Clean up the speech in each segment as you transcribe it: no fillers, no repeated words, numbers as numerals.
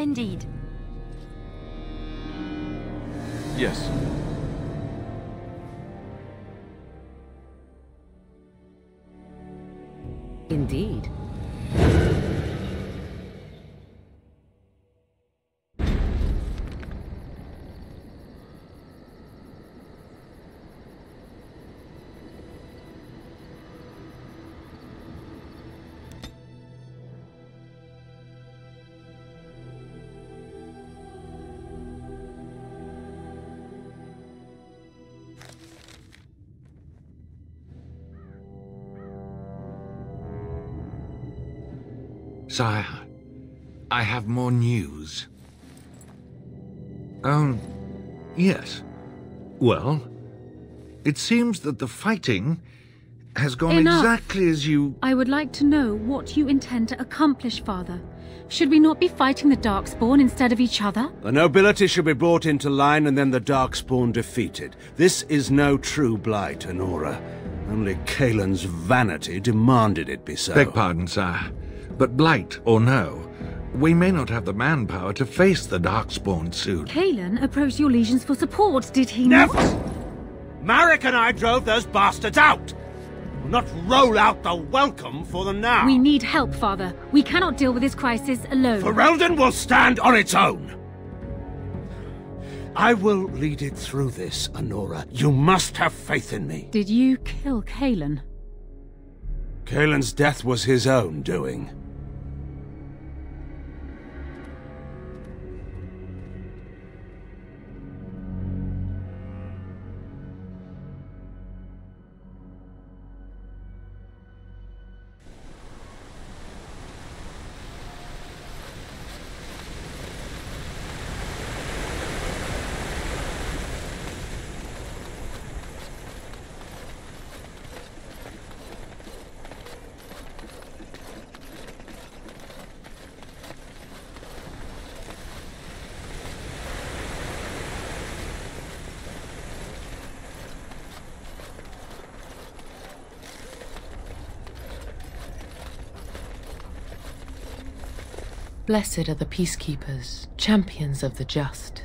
Indeed. Yes. Indeed. Sire, I have more news. Oh, yes. Well, it seems that the fighting has gone Enough. exactly as you... I would like to know what you intend to accomplish, Father. Should we not be fighting the Darkspawn instead of each other? The nobility should be brought into line and then the Darkspawn defeated. This is no true blight, Anora. Only Kaelin's vanity demanded it be so. Beg pardon, sire. But blight or no, we may not have the manpower to face the Darkspawn soon. Kaelin approached your legions for support, did he Never! not? Marek and I drove those bastards out! We'll not roll out the welcome for them now! We need help, Father. We cannot deal with this crisis alone. Ferelden will stand on its own! I will lead it through this, Anora. You must have faith in me. Did you kill Kaelin? Kaelin's death was his own doing. Blessed are the peacekeepers, champions of the just.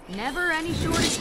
Never any shortage.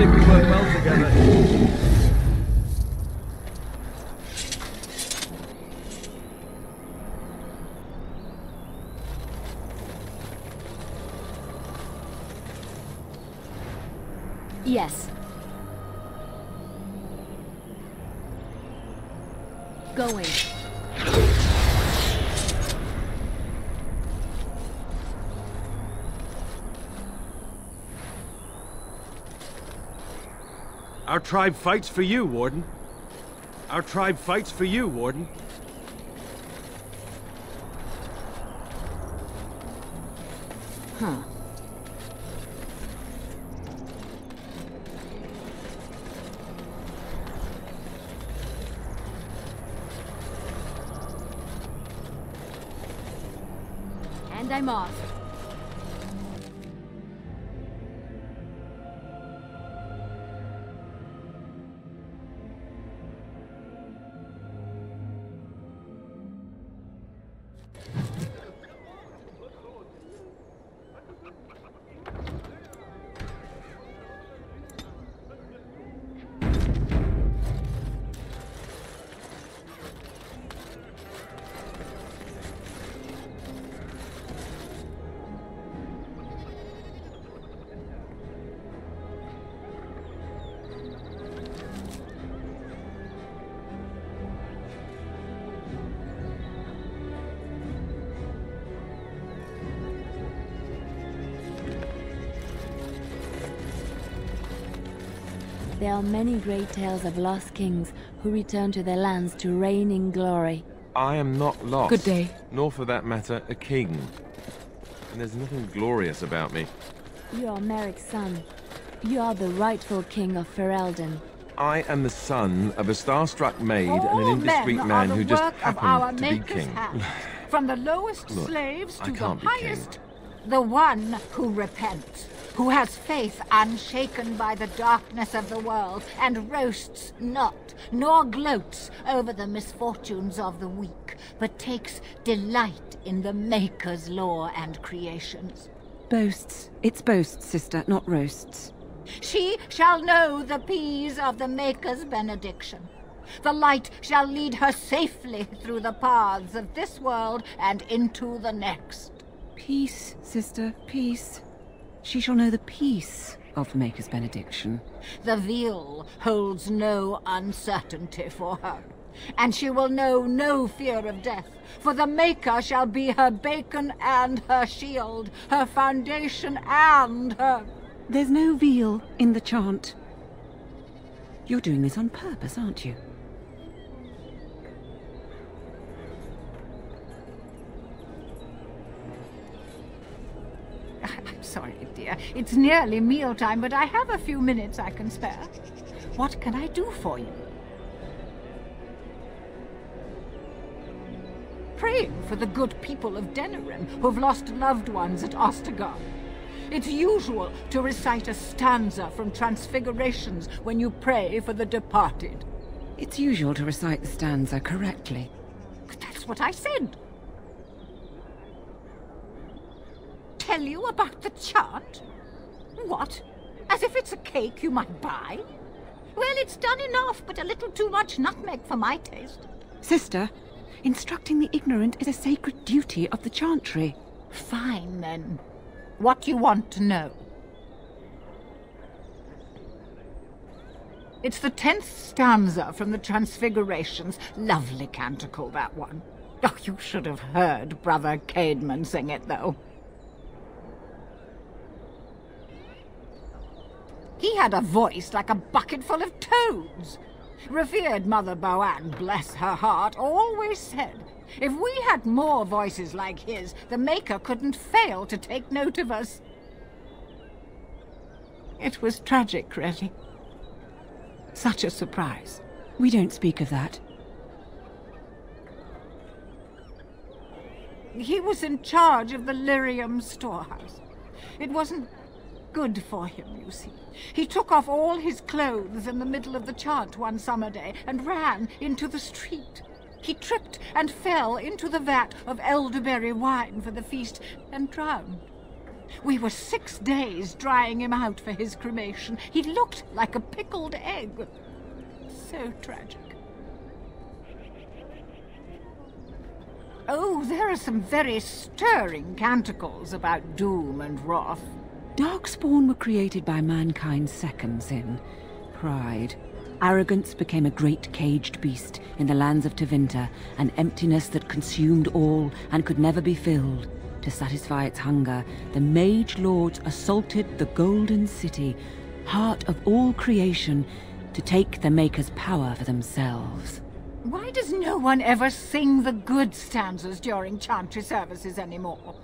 think we work well together. Yes. Going. Our tribe fights for you, Warden. Our tribe fights for you, Warden. Huh. And I'm off. There are many great tales of lost kings who return to their lands to reign in glory. I am not lost. Good day. Nor, for that matter, a king. And there's nothing glorious about me. You are Merrick's son. You are the rightful king of Ferelden. I am the son of a star-struck maid and an indiscreet man who just happened to be king. From the lowest Look, slaves I to the can't be highest. king. The one who repents, who has faith unshaken by the darkness of the world, and roasts not, nor gloats over the misfortunes of the weak, but takes delight in the Maker's law and creations. Boasts. It's boasts, sister, not roasts. She shall know the peace of the Maker's benediction. The light shall lead her safely through the paths of this world and into the next. Peace, sister, peace. She shall know the peace of the Maker's benediction. The veil holds no uncertainty for her, and she will know no fear of death, for the Maker shall be her beacon and her shield, her foundation and her... There's no veal in the chant. You're doing this on purpose, aren't you? I'm sorry, dear. It's nearly mealtime, but I have a few minutes I can spare. What can I do for you? Praying for the good people of Denerim who've lost loved ones at Ostagar. It's usual to recite a stanza from Transfigurations when you pray for the departed. It's usual to recite the stanza correctly. But that's what I said. Tell you about the chant? What? As if it's a cake you might buy? Well, it's done enough, but a little too much nutmeg for my taste. Sister, instructing the ignorant is a sacred duty of the chantry. Fine, then. What you want to know? It's the 10th stanza from the Transfigurations. Lovely canticle, that one. Oh, you should have heard Brother Caedmon sing it, though. He had a voice like a bucket full of toads. Revered Mother Boann, bless her heart, always said, if we had more voices like his, the Maker couldn't fail to take note of us. It was tragic, really. Such a surprise. We don't speak of that. He was in charge of the Lyrium storehouse. It wasn't good for him, you see. He took off all his clothes in the middle of the chant one summer day and ran into the street. He tripped and fell into the vat of elderberry wine for the feast and drowned. We were 6 days drying him out for his cremation. He looked like a pickled egg. So tragic. Oh, there are some very stirring canticles about doom and wrath. Darkspawn were created by mankind's second sin, pride. Arrogance became a great caged beast in the lands of Tevinter, an emptiness that consumed all and could never be filled. To satisfy its hunger, the Mage Lords assaulted the Golden City, heart of all creation, to take the Maker's power for themselves. Why does no one ever sing the good stanzas during chantry services anymore?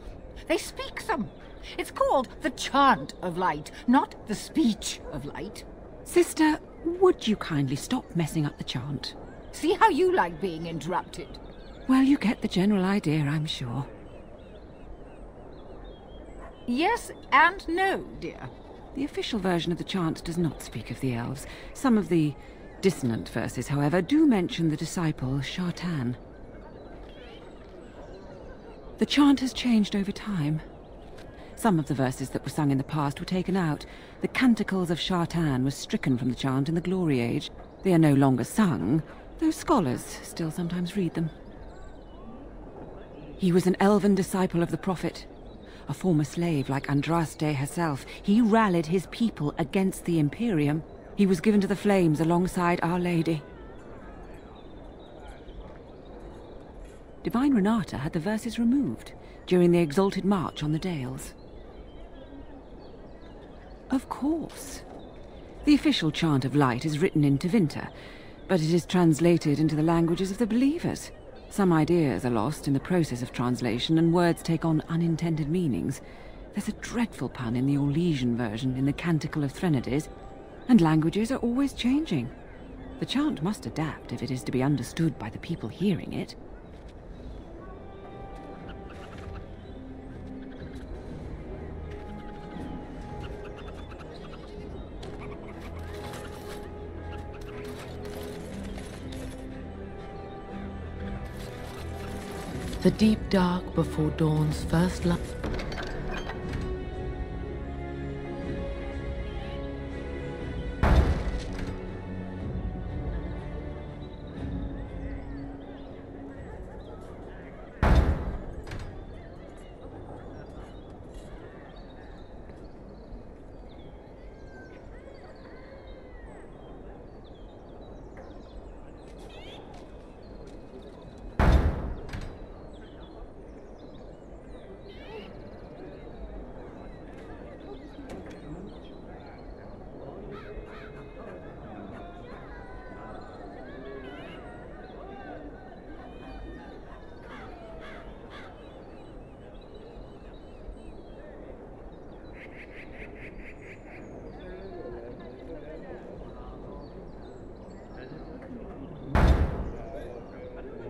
They speak them. It's called the Chant of Light, not the Speech of Light. Sister, would you kindly stop messing up the chant? See how you like being interrupted. Well, you get the general idea, I'm sure. Yes and no, dear. The official version of the chant does not speak of the elves. Some of the dissonant verses, however, do mention the disciple Shartan. The chant has changed over time. Some of the verses that were sung in the past were taken out. The Canticles of Shartan was stricken from the chant in the Glory Age. They are no longer sung, though scholars still sometimes read them. He was an elven disciple of the Prophet. A former slave like Andraste herself, he rallied his people against the Imperium. He was given to the flames alongside Our Lady. Divine Renata had the verses removed during the Exalted March on the Dales. Of course. The official Chant of Light is written in Tevinter, but it is translated into the languages of the believers. Some ideas are lost in the process of translation, and words take on unintended meanings. There's a dreadful pun in the Orlesian version in the Canticle of Threnodies, and languages are always changing. The chant must adapt if it is to be understood by the people hearing it. The deep dark before dawn's first light.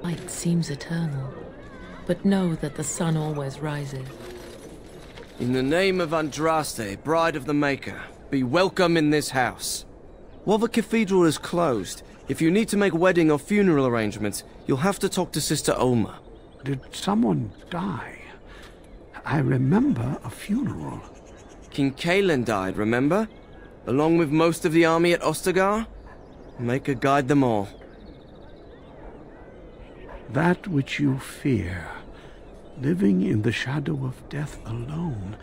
Light seems eternal, but know that the sun always rises. In the name of Andraste, Bride of the Maker, be welcome in this house. While the cathedral is closed, if you need to make wedding or funeral arrangements, you'll have to talk to Sister Olma. Did someone die? I remember a funeral. King Cailan died, remember? Along with most of the army at Ostagar? Maker guide them all. That which you fear, living in the shadow of death alone,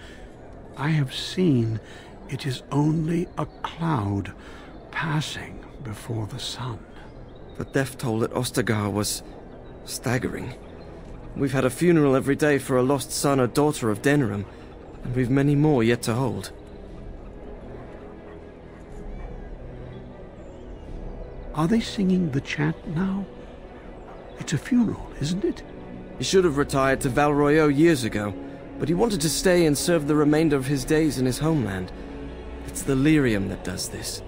I have seen it is only a cloud passing before the sun. The death toll at Ostagar was staggering. We've had a funeral every day for a lost son or daughter of Denerim, and we've many more yet to hold. Are they singing the chant now? It's a funeral, isn't it? He should have retired to Val Royeaux years ago, but he wanted to stay and serve the remainder of his days in his homeland. It's the Lyrium that does this.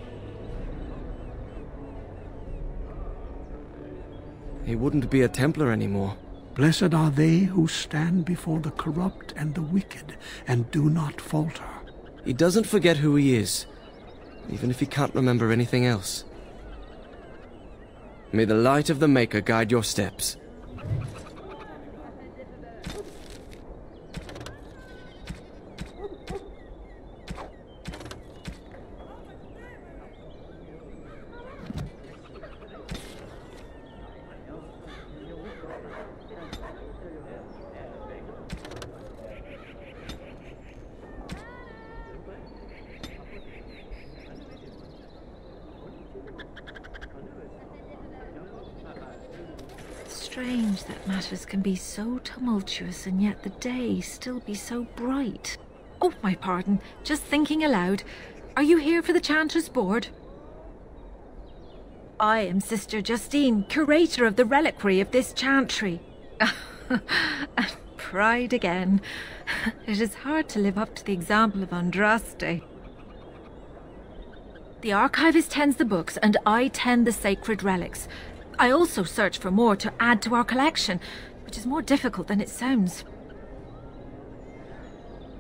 He wouldn't be a Templar anymore. Blessed are they who stand before the corrupt and the wicked, and do not falter. He doesn't forget who he is, even if he can't remember anything else. May the light of the Maker guide your steps. strange that matters can be so tumultuous and yet the day still be so bright. Oh, my pardon, just thinking aloud. Are you here for the Chanters' Board? I am Sister Justine, curator of the reliquary of this chantry. Pride again. It is hard to live up to the example of Andraste. The archivist tends the books, and I tend the sacred relics. I also search for more to add to our collection, which is more difficult than it sounds.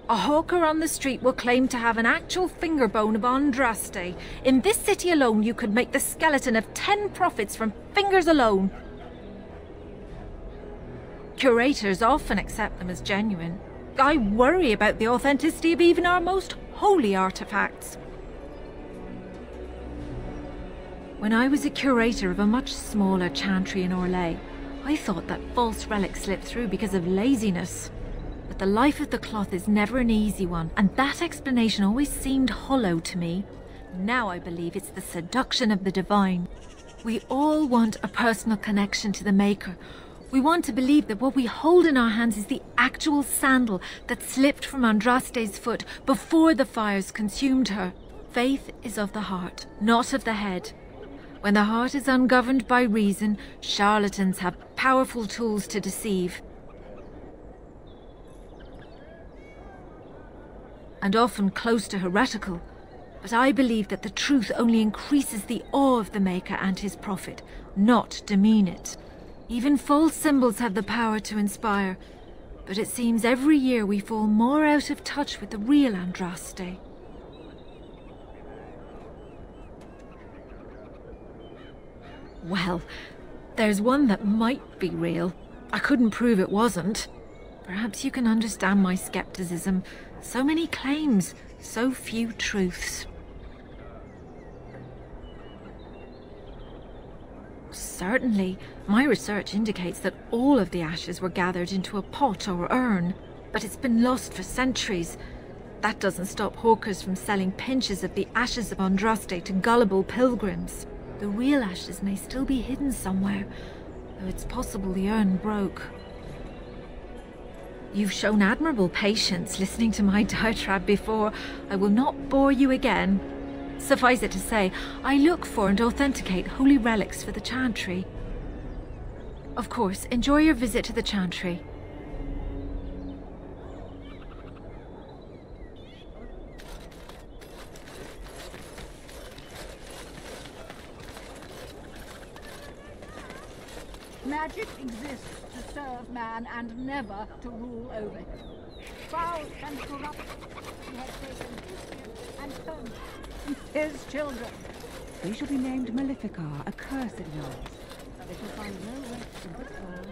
A hawker on the street will claim to have an actual finger bone of Andraste. In this city alone, you could make the skeleton of 10 prophets from fingers alone. Curators often accept them as genuine. I worry about the authenticity of even our most holy artifacts. When I was a curator of a much smaller chantry in Orlais, I thought that false relics slipped through because of laziness. But the life of the cloth is never an easy one, and that explanation always seemed hollow to me. Now I believe it's the seduction of the divine. We all want a personal connection to the Maker. We want to believe that what we hold in our hands is the actual sandal that slipped from Andraste's foot before the fires consumed her. Faith is of the heart, not of the head. When the heart is ungoverned by reason, charlatans have powerful tools to deceive. And often close to heretical. But I believe that the truth only increases the awe of the Maker and his prophet, not demean it. Even false symbols have the power to inspire, but it seems every year we fall more out of touch with the real Andraste. Well, there's one that might be real. I couldn't prove it wasn't. Perhaps you can understand my skepticism. So many claims, so few truths. Certainly, my research indicates that all of the ashes were gathered into a pot or urn, but it's been lost for centuries. That doesn't stop hawkers from selling pinches of the ashes of Andraste to gullible pilgrims. The real ashes may still be hidden somewhere, though it's possible the urn broke. You've shown admirable patience listening to my diatribe before. I will not bore you again. Suffice it to say, I look for and authenticate holy relics for the chantry. Of course, enjoy your visit to the chantry. Magic exists to serve man and never to rule over him. Foul and corrupt, he has taken his gifts and turned his children. They shall be named Maleficar, accursed yours. They shall find no rest in this world.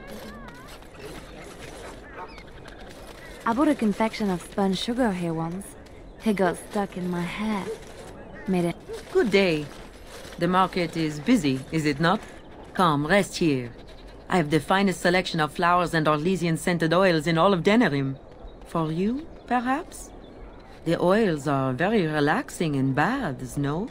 I bought a confection of spun sugar here once. It got stuck in my hair. Made it. Good day. The market is busy, is it not? Come, rest here. I have the finest selection of flowers and Orlesian-scented oils in all of Denerim. For you, perhaps? The oils are very relaxing in baths, no?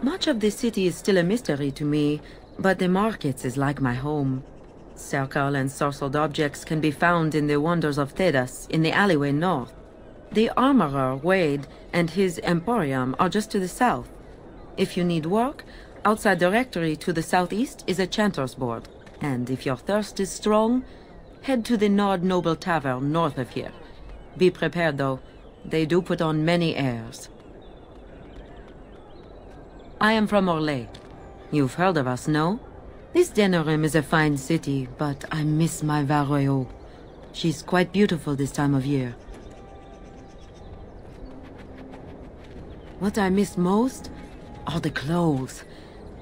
Much of the city is still a mystery to me, but the markets is like my home. Circle and sorcered objects can be found in the wonders of Thedas, in the alleyway north. The armorer, Wade, and his emporium are just to the south. If you need work, outside the rectory to the southeast is a Chanters' Board. And if your thirst is strong, head to the Nord Noble Tavern north of here. Be prepared, though. They do put on many airs. I am from Orlais. You've heard of us, no? This Denerim is a fine city, but I miss my Vareau. She's quite beautiful this time of year. What I miss most are the clothes.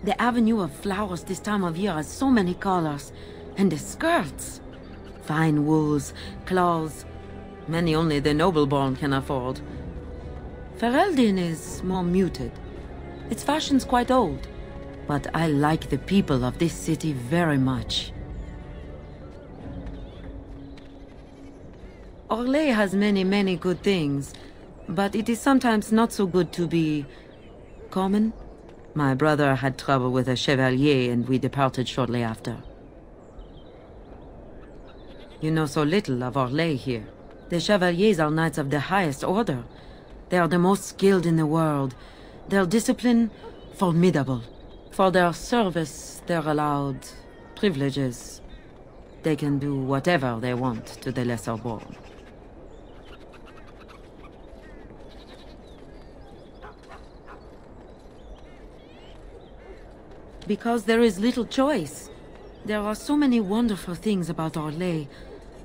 The avenue of flowers this time of year has so many colors. And the skirts. Fine wools, cloths. Many only the noble-born can afford. Ferelden is more muted. Its fashion's quite old. But I like the people of this city very much. Orlais has many good things. But it is sometimes not so good to be common. My brother had trouble with a chevalier and we departed shortly after. You know so little of Orlais here. The chevaliers are knights of the highest order. They are the most skilled in the world. Their discipline, formidable. For their service, they're allowed privileges. They can do whatever they want to the lesser born. Because there is little choice. There are so many wonderful things about Orlais,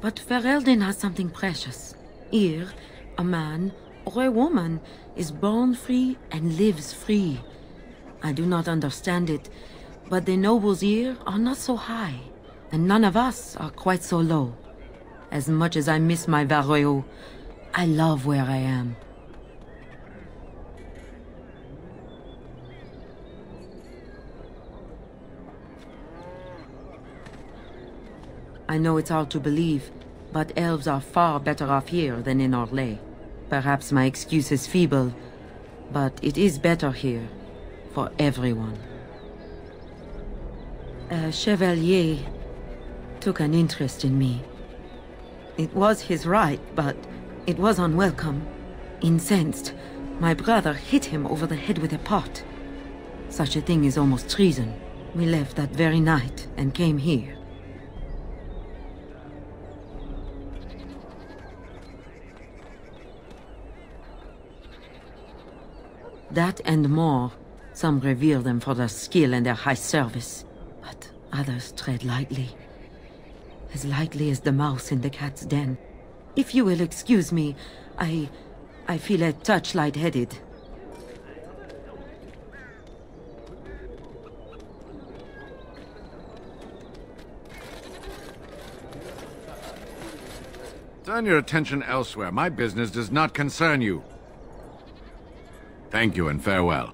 but Ferelden has something precious. Here, a man or a woman is born free and lives free. I do not understand it, but the nobles here are not so high, and none of us are quite so low. As much as I miss my Varoyo, I love where I am. I know it's hard to believe, but elves are far better off here than in Orlais. Perhaps my excuse is feeble, but it is better here, for everyone. A chevalier took an interest in me. It was his right, but it was unwelcome. Incensed, my brother hit him over the head with a pot. Such a thing is almost treason. We left that very night and came here. That and more. Some revere them for their skill and their high service, but others tread lightly. As lightly as the mouse in the cat's den. If you will excuse me, I feel a touch lightheaded. Turn your attention elsewhere. My business does not concern you. Thank you and farewell.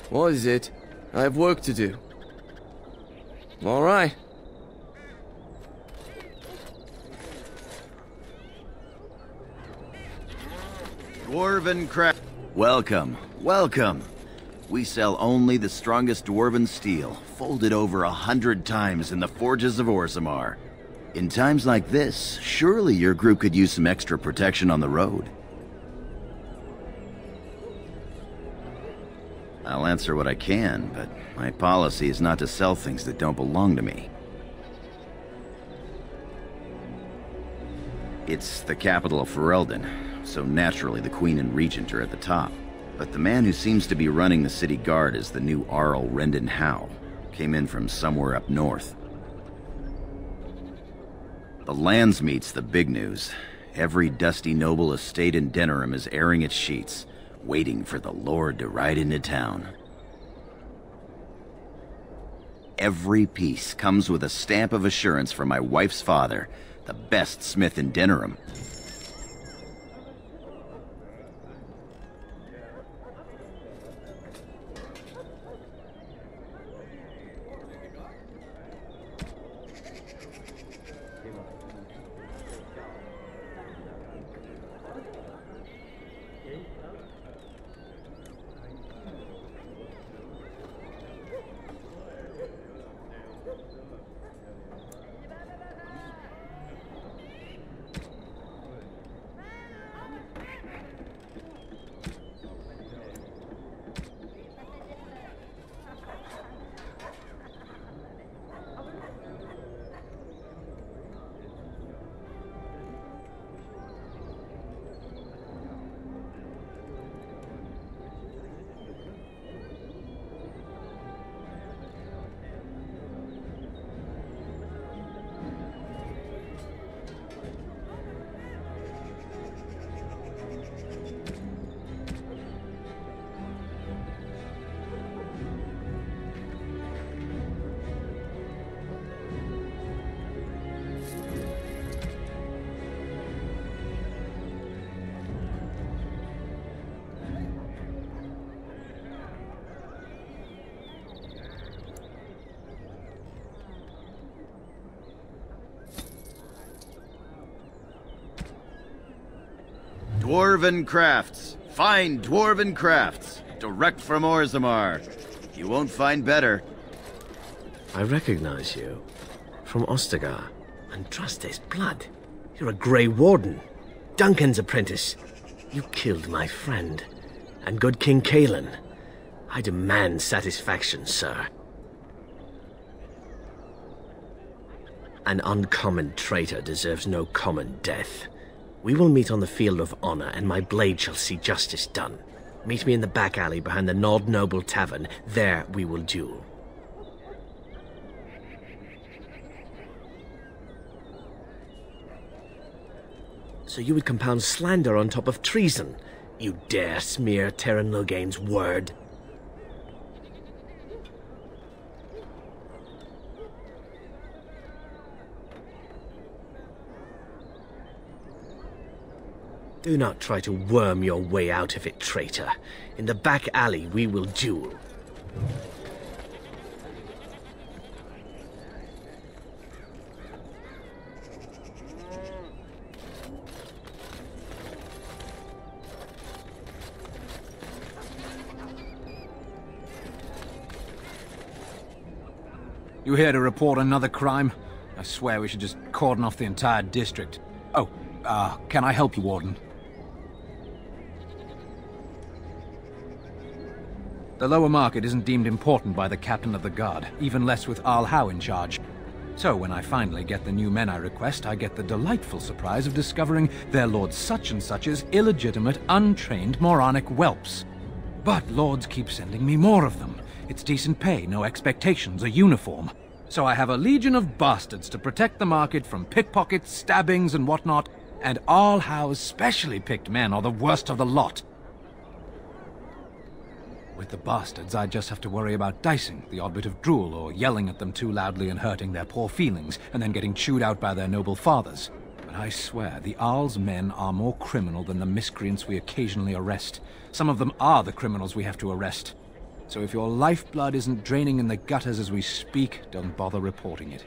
What is it? I have work to do. All right. Dwarven craft. Welcome, welcome. We sell only the strongest dwarven steel, folded over 100 times in the forges of Orzammar. In times like this, surely your group could use some extra protection on the road. I'll answer what I can, but my policy is not to sell things that don't belong to me. It's the capital of Ferelden, so naturally the Queen and Regent are at the top. But the man who seems to be running the city guard is the new Arl Rendon Howe. Came in from somewhere up north. The Landsmeet's the big news. Every dusty noble estate in Denerim is airing its sheets, waiting for the Lord to ride into town. Every piece comes with a stamp of assurance from my wife's father, the best smith in Denerim. Dwarven crafts. Fine dwarven crafts. Direct from Orzammar. You won't find better. I recognize you. From Ostagar. Andraste's blood. You're a Grey Warden. Duncan's apprentice. You killed my friend. And good King Cailan. I demand satisfaction, sir. An uncommon traitor deserves no common death. We will meet on the field of honor, and my blade shall see justice done. Meet me in the back alley behind the Nod Noble Tavern. There we will duel. So you would compound slander on top of treason? You dare smear Teyrn Loghain's word? Do not try to worm your way out of it, traitor. In the back alley we will duel. You here to report another crime? I swear we should just cordon off the entire district. Oh, can I help you, Warden? The lower market isn't deemed important by the captain of the guard, even less with Arl Howe in charge. So when I finally get the new men I request, I get the delightful surprise of discovering their Lord Such-and-Such's illegitimate, untrained, moronic whelps. But lords keep sending me more of them. It's decent pay, no expectations, a uniform. So I have a legion of bastards to protect the market from pickpockets, stabbings, and whatnot, and Arl Howe's specially picked men are the worst of the lot. With the bastards, I just have to worry about dicing, the odd bit of drool, or yelling at them too loudly and hurting their poor feelings, and then getting chewed out by their noble fathers. But I swear, the Arl's men are more criminal than the miscreants we occasionally arrest. Some of them are the criminals we have to arrest. So if your lifeblood isn't draining in the gutters as we speak, don't bother reporting it.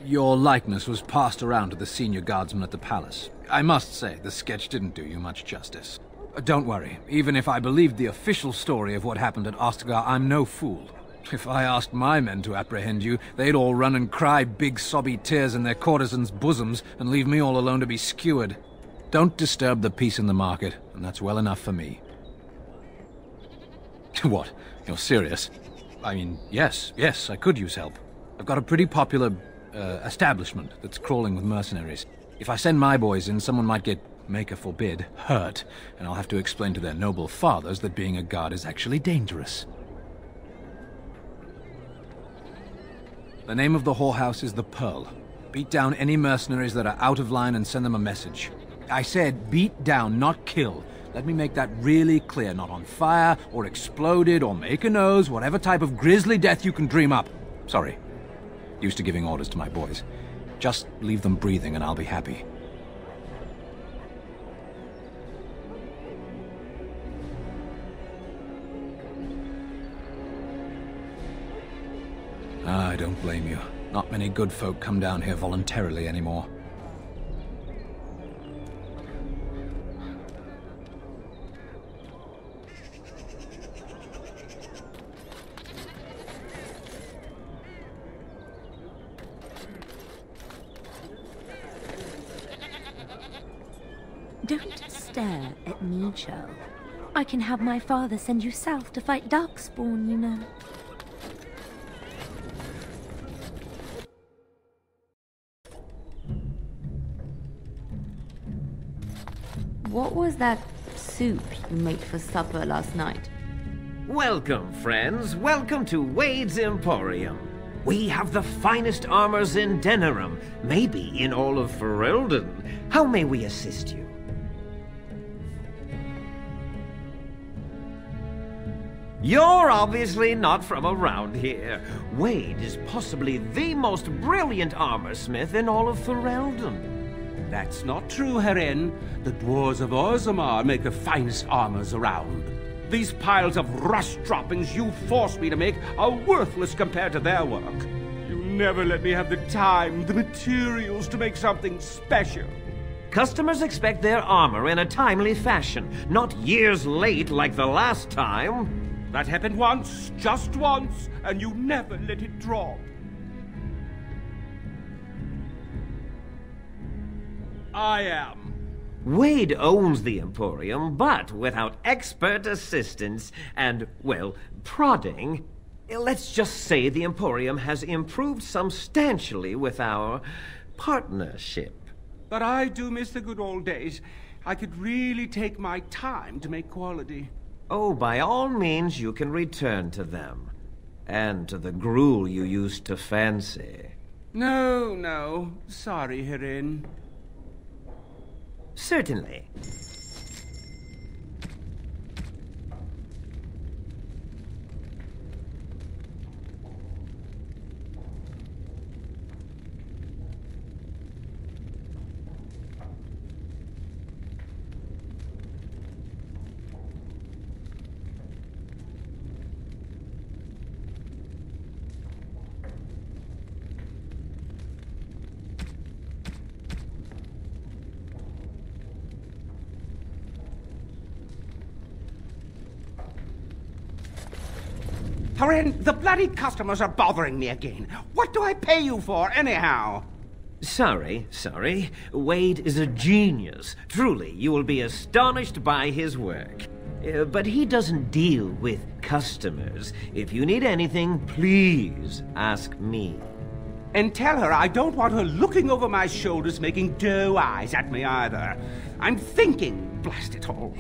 Your likeness was passed around to the senior guardsman at the palace. I must say, the sketch didn't do you much justice. Don't worry, even if I believed the official story of what happened at Ostagar, I'm no fool. If I asked my men to apprehend you, they'd all run and cry big sobby tears in their courtesans' bosoms and leave me all alone to be skewered. Don't disturb the peace in the market, and that's well enough for me. What? You're serious? I mean, yes, I could use help. I've got a pretty popular, establishment that's crawling with mercenaries. If I send my boys in, someone might get, maker forbid, hurt, and I'll have to explain to their noble fathers that being a guard is actually dangerous. The name of the whorehouse is the Pearl. Beat down any mercenaries that are out of line and send them a message. I said beat down, not kill. Let me make that really clear. Not on fire, or exploded, or make a nose, whatever type of grisly death you can dream up. Sorry. Used to giving orders to my boys. Just leave them breathing and I'll be happy. I don't blame you. Not many good folk come down here voluntarily anymore. Don't stare at me, Cho. I can have my father send you south to fight Darkspawn, you know. What was that soup you made for supper last night? Welcome, friends. Welcome to Wade's Emporium. We have the finest armors in Denerim, maybe in all of Ferelden. How may we assist you? You're obviously not from around here. Wade is possibly the most brilliant armorsmith in all of Ferelden. That's not true, Herin. The dwarves of Orzammar make the finest armors around. These piles of rust droppings you forced me to make are worthless compared to their work. You never let me have the time, the materials to make something special. Customers expect their armor in a timely fashion, not years late like the last time. That happened once, just once, and you never let it drop. I am. Wade owns the Emporium, but without expert assistance and, well, prodding, let's just say the Emporium has improved substantially with our partnership. But I do miss the good old days. I could really take my time to make quality. Oh, by all means you can return to them. And to the gruel you used to fancy. No. Sorry, Herin. Certainly. Herin, the bloody customers are bothering me again. What do I pay you for, anyhow? Sorry. Wade is a genius. Truly, you will be astonished by his work. But he doesn't deal with customers. If you need anything, please ask me. And tell her I don't want her looking over my shoulders making doe eyes at me either. I'm thinking, blast it all.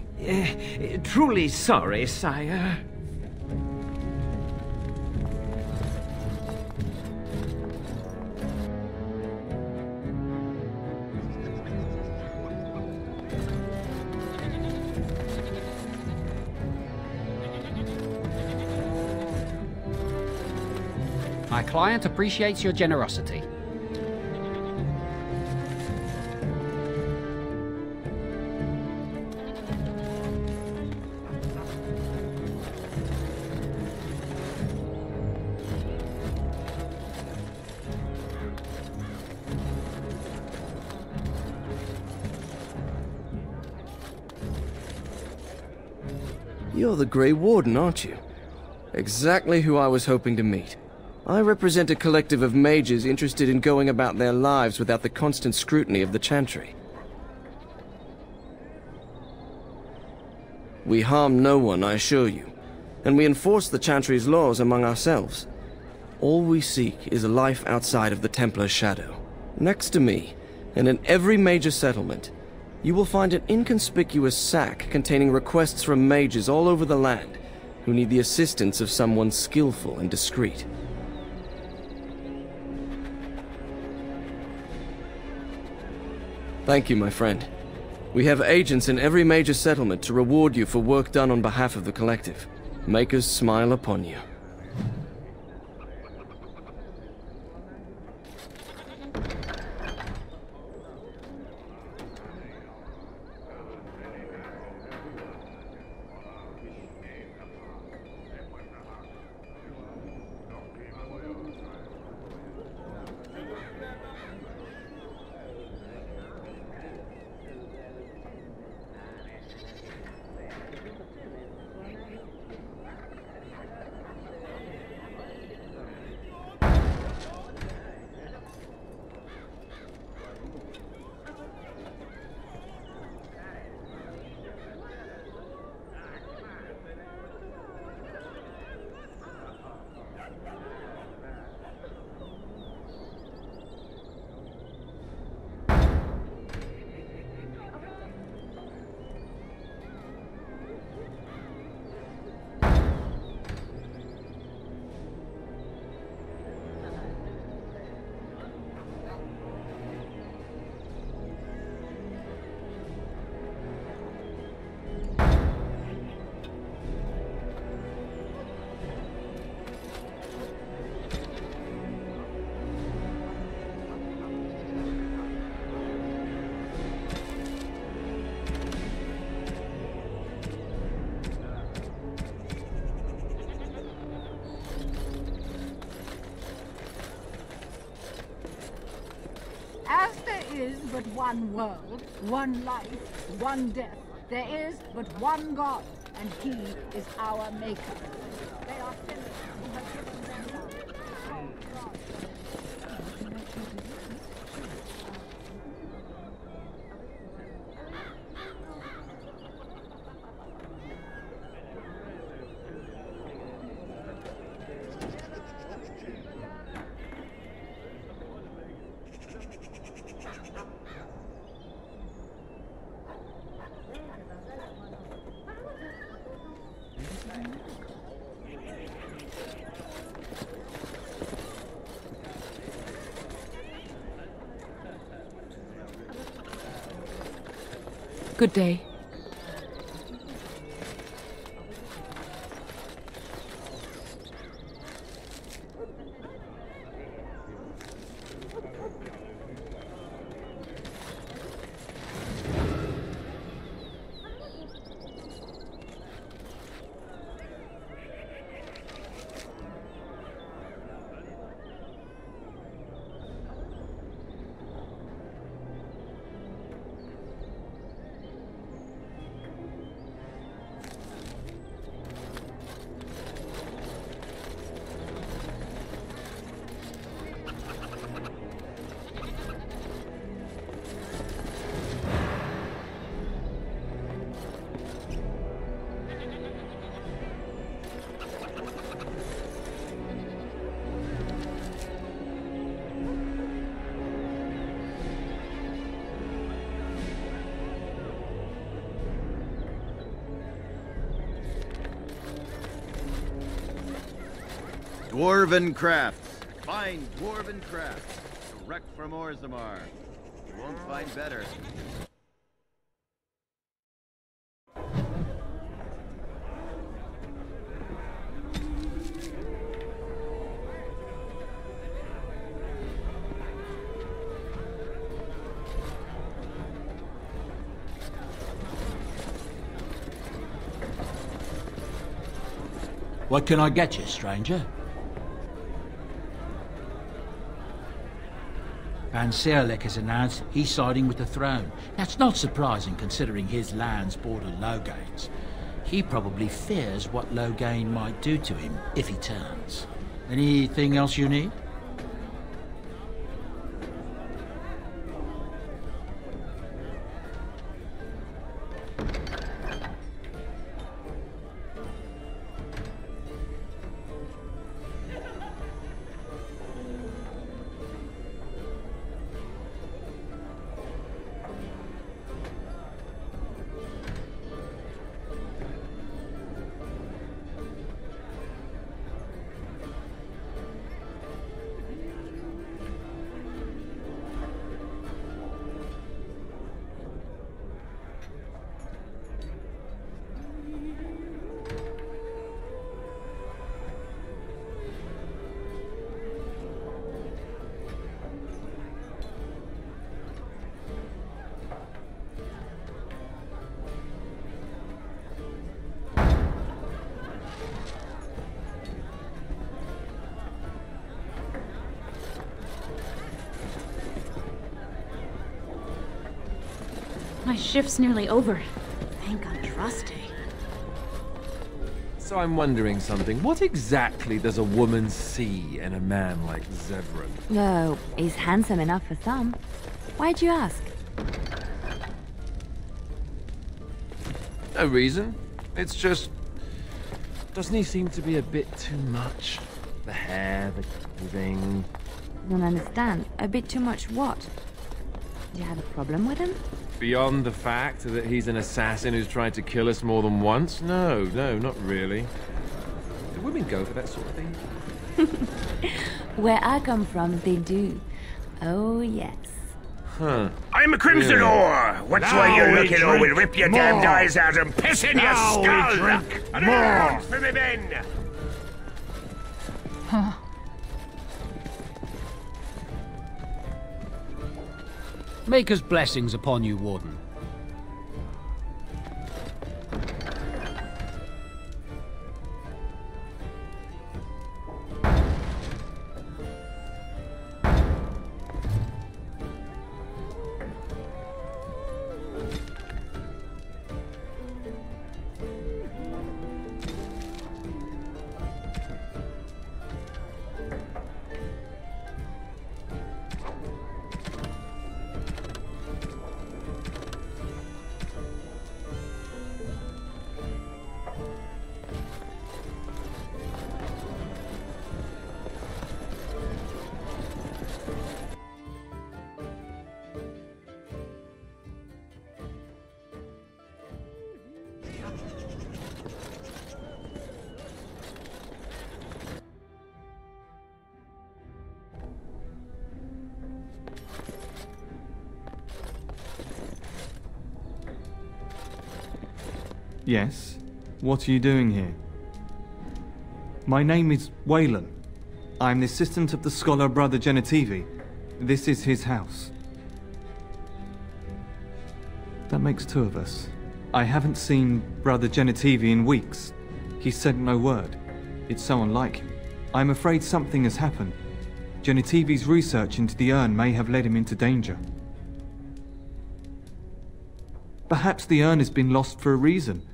Truly sorry, sire. My client appreciates your generosity. You're the Grey Warden, aren't you? Exactly who I was hoping to meet. I represent a collective of mages interested in going about their lives without the constant scrutiny of the Chantry. We harm no one, I assure you, and we enforce the Chantry's laws among ourselves. All we seek is a life outside of the Templar's shadow. Next to me, and in every major settlement, you will find an inconspicuous sack containing requests from mages all over the land who need the assistance of someone skillful and discreet. Thank you, my friend. We have agents in every major settlement to reward you for work done on behalf of the collective. Make us smile upon you. As there is but one world, one life, one death, there is but one God, and he is our maker. They are sinners who have given them life. Oh, God. Good day. Dwarven crafts. Fine dwarven crafts. Direct from Orzammar. You won't find better. What can I get you, stranger? Van Serlek has announced he's siding with the throne. That's not surprising considering his lands border Loghain's. He probably fears what Loghain might do to him if he turns. Anything else you need? My shift's nearly over. Thank Andraste. So I'm wondering something. What exactly does a woman see in a man like Zevran? Oh, he's handsome enough for some. Why'd you ask? No reason. It's just... Doesn't he seem to be a bit too much? The hair, the clothing... Don't understand. A bit too much what? Do you have a problem with him? Beyond the fact that he's an assassin who's tried to kill us more than once? No, not really. Do women go for that sort of thing? Where I come from, they do. Oh, yes. Huh. I'm a Crimson Ore! What's why you're looking or we'll rip your damned eyes out and piss in your skull! And more for me men! Huh. Maker's blessings upon you, Warden. Yes? What are you doing here? My name is Waylon. I'm the assistant of the scholar Brother Genitivi. This is his house. That makes two of us. I haven't seen Brother Genitivi in weeks. He said no word. It's so unlike him. I'm afraid something has happened. Genitivi's research into the urn may have led him into danger. Perhaps the urn has been lost for a reason.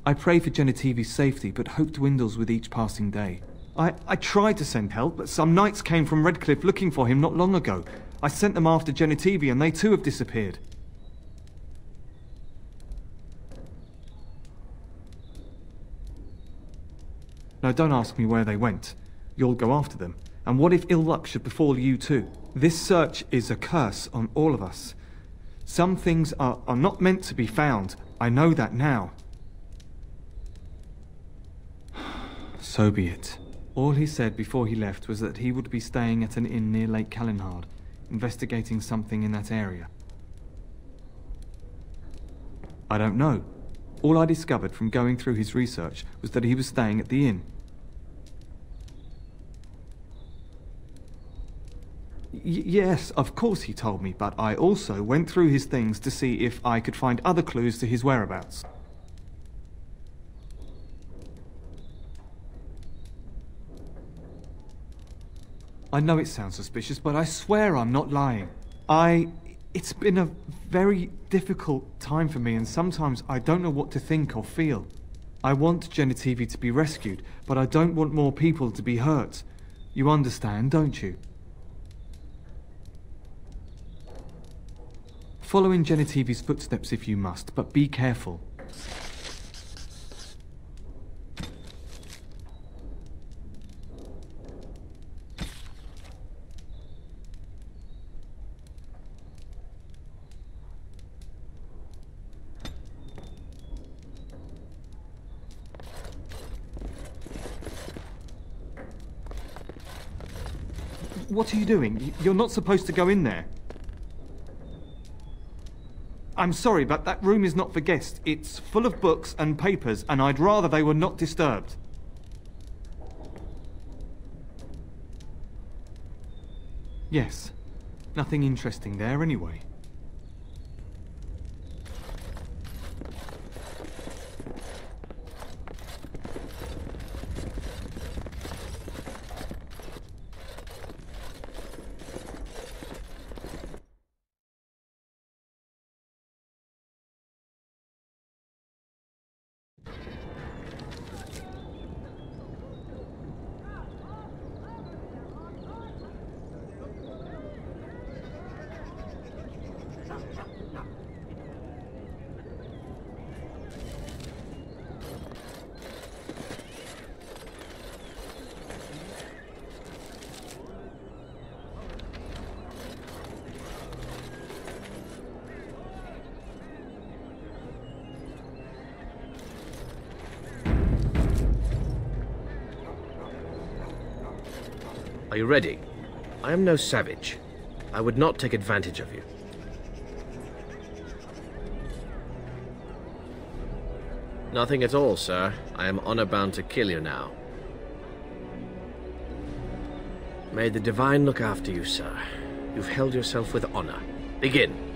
I pray for Genitivi's safety, but hope dwindles with each passing day. I tried to send help, but some knights came from Redcliffe looking for him not long ago. I sent them after Genitivi, and they too have disappeared. Now don't ask me where they went. You'll go after them. And what if ill luck should befall you too? This search is a curse on all of us. Some things are not meant to be found. I know that now. So be it. All he said before he left was that he would be staying at an inn near Lake Calenhard, investigating something in that area. I don't know. All I discovered from going through his research was that he was staying at the inn. Yes, of course he told me, but I also went through his things to see if I could find other clues to his whereabouts. I know it sounds suspicious, but I swear I'm not lying. It's been a very difficult time for me, and sometimes I don't know what to think or feel. I want Genitivi to be rescued, but I don't want more people to be hurt. You understand, don't you? Follow in Genitivi's footsteps if you must, but be careful. What are you doing? You're not supposed to go in there. I'm sorry, but that room is not for guests. It's full of books and papers, and I'd rather they were not disturbed. Yes. Nothing interesting there anyway. Are you ready? I am no savage. I would not take advantage of you. Nothing at all, sir. I am honor-bound to kill you now. May the Divine look after you, sir. You've held yourself with honor. Begin.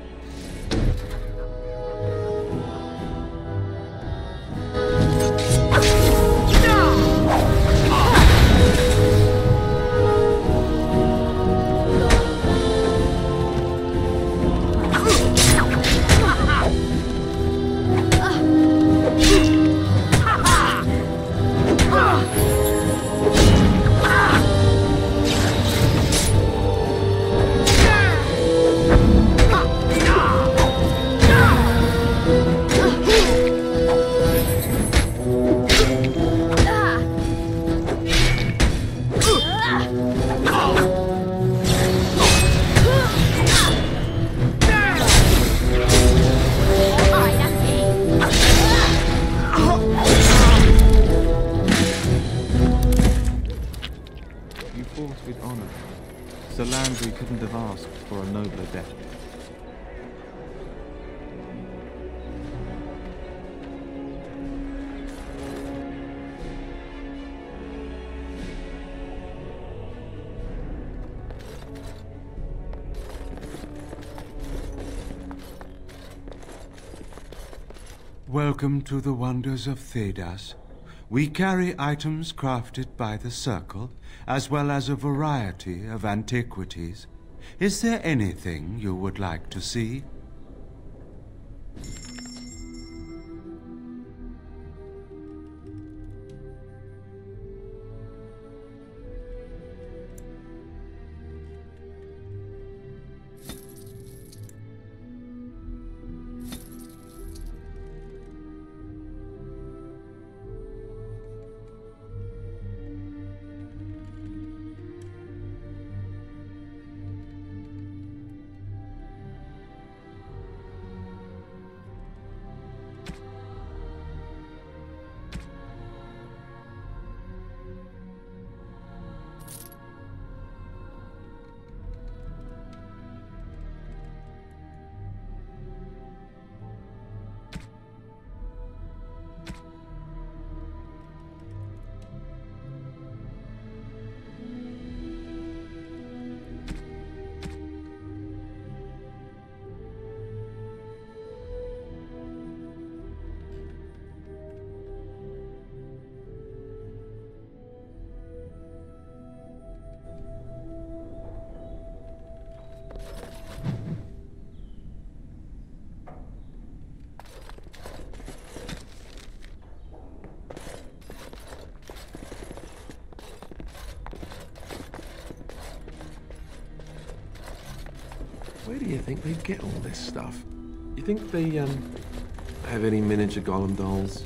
Welcome to the wonders of Thedas. We carry items crafted by the Circle, as well as a variety of antiquities. Is there anything you would like to see? Where do you think they get all this stuff? You think they, have any miniature golem dolls?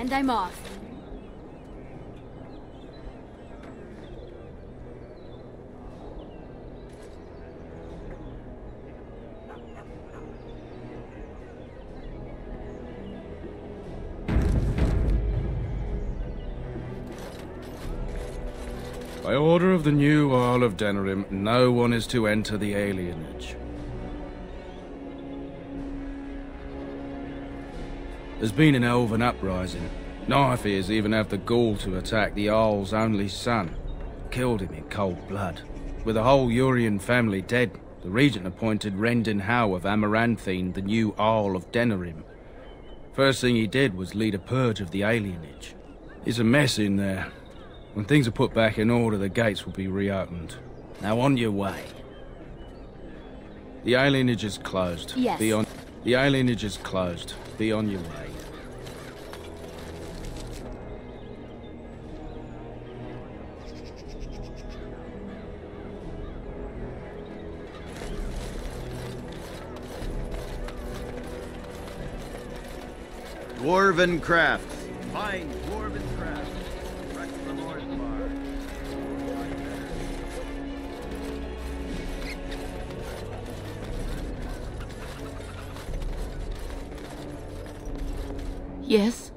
And I'm off. By order of the new Earl of Denerim, no one is to enter the alienage. There's been an elven uprising. Nightfears even have the gall to attack the Jarl's only son. Killed him in cold blood. With the whole Urian family dead, the regent appointed Rendon Howe of Amaranthine the new Jarl of Denerim. First thing he did was lead a purge of the alienage. It's a mess in there. When things are put back in order, the gates will be reopened. Now on your way. The alienage is closed. Yes. The alienage is closed. Be on your way. Dwarven crafts. Fine dwarven crafts. Right from Orzammar. Yes?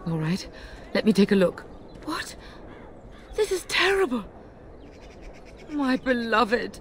All right, let me take a look. What? This is terrible. My beloved.